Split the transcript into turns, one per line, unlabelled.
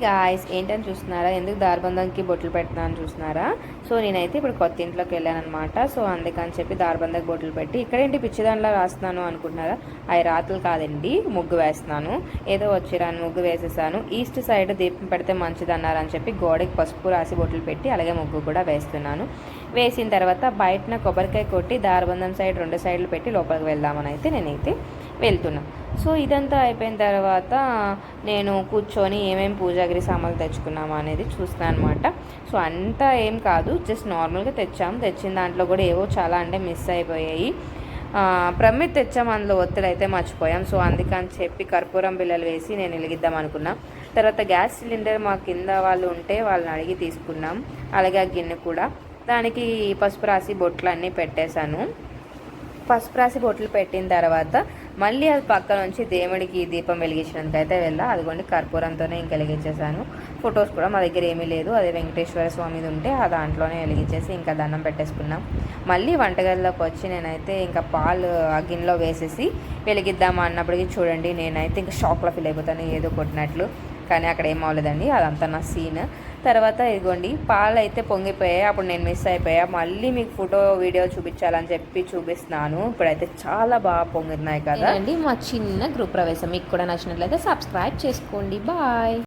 Guys, ఏంటని చూస్తున్నారా? ఎందుకు దారబంధంకి బొట్లు పెడుతున్నాను చూస్తున్నారా? సో నేనైతే ఇప్పుడు కొత్త ఇంట్లోకి వెళ్ళానమాట. సో అందుకని చెప్పి దారబంధంకి బొట్లు పెట్టి ఇక్కడేంటి పిచ్చిదానిలా రాస్తున్నాను అనుకుంటున్నారా? అవి రాతలు కాదండి, ముగ్గు వేస్తున్నాను. ఏదో వచ్చిరాను ముగ్గు వేసేసాను. ఈస్ట్ సైడ్ దీపం పెడితే మంచిది అన్నారని చెప్పి గోడకి పసుపు రాసి బొట్లు పెట్టి అలాగే ముగ్గు కూడా వేస్తున్నాను. వేసిన తర్వాత బయటన కొబ్బరికాయ కొట్టి దారబంధం సైడ్ 2 సైడ్లు పెట్టి లోపలికి వెళ్దామని అయితే నేనైతే వెళ్తున్నాను. సో ఇదంతా అయిపోయిన తర్వాత నేను కూర్చొని ఏమేమి పూజాగిరి సామాన్లు తెచ్చుకున్నామా అనేది చూస్తున్నాను అనమాట. సో అంతా ఏం కాదు, జస్ట్ నార్మల్గా తెచ్చిన దాంట్లో కూడా ఏవో చాలా అంటే మిస్ అయిపోయాయి. ప్రమిద్ తెచ్చాము, అందులో ఒత్తిడి అయితే మర్చిపోయాం. సో అందుకని చెప్పి కర్పూరం బిళ్ళలు వేసి నేను వెలిగిద్దాం అనుకున్నా. తర్వాత గ్యాస్ సిలిండర్ మా కింద వాళ్ళు ఉంటే వాళ్ళని అడిగి తీసుకున్నాం. అలాగే ఆ గిన్నె కూడా, దానికి పసుపు రాసి బొట్లు అన్నీ పెట్టేశాను. పసుపు రాసి బొట్లు పెట్టిన తర్వాత మళ్ళీ అది పక్క నుంచి దేవుడికి దీపం వెలిగించినందుకు అయితే వెళ్ళా. అదిగోండి కర్పూరంతోనే ఇంక వెలిగించేసాను. ఫొటోస్ కూడా మా దగ్గర ఏమీ లేదు, అదే వెంకటేశ్వర స్వామిది ఉంటే ఆ దాంట్లోనే వెలిగించేసి ఇంకా దండం పెట్టేసుకున్నాం. మళ్ళీ వంటగదిలోకి వచ్చి నేనైతే ఇంకా పాలు ఆ గిన్నెలో వేసేసి వెలిగిద్దామా అన్నప్పటికీ చూడండి, నేనైతే ఇంకా షాక్లో ఫీల్ అయిపోతాను ఏదో కొట్టినట్లు. కానీ అక్కడ ఏం అవ్వలేదండి, అదంతా నా సీన్. తర్వాత ఇదిగోండి పాలు అయితే పొంగిపోయాయి, అప్పుడు నేను మిస్ అయిపోయా. మళ్ళీ మీకు ఫోటో వీడియో చూపించాలని చెప్పి చూపిస్తున్నాను. ఇప్పుడైతే చాలా బాగా పొంగుతున్నాయి కదా అండి. మా చిన్న గ్రూప్ ప్రవేశం మీకు కూడా నచ్చినట్లయితే సబ్స్క్రైబ్ చేసుకోండి. బాయ్.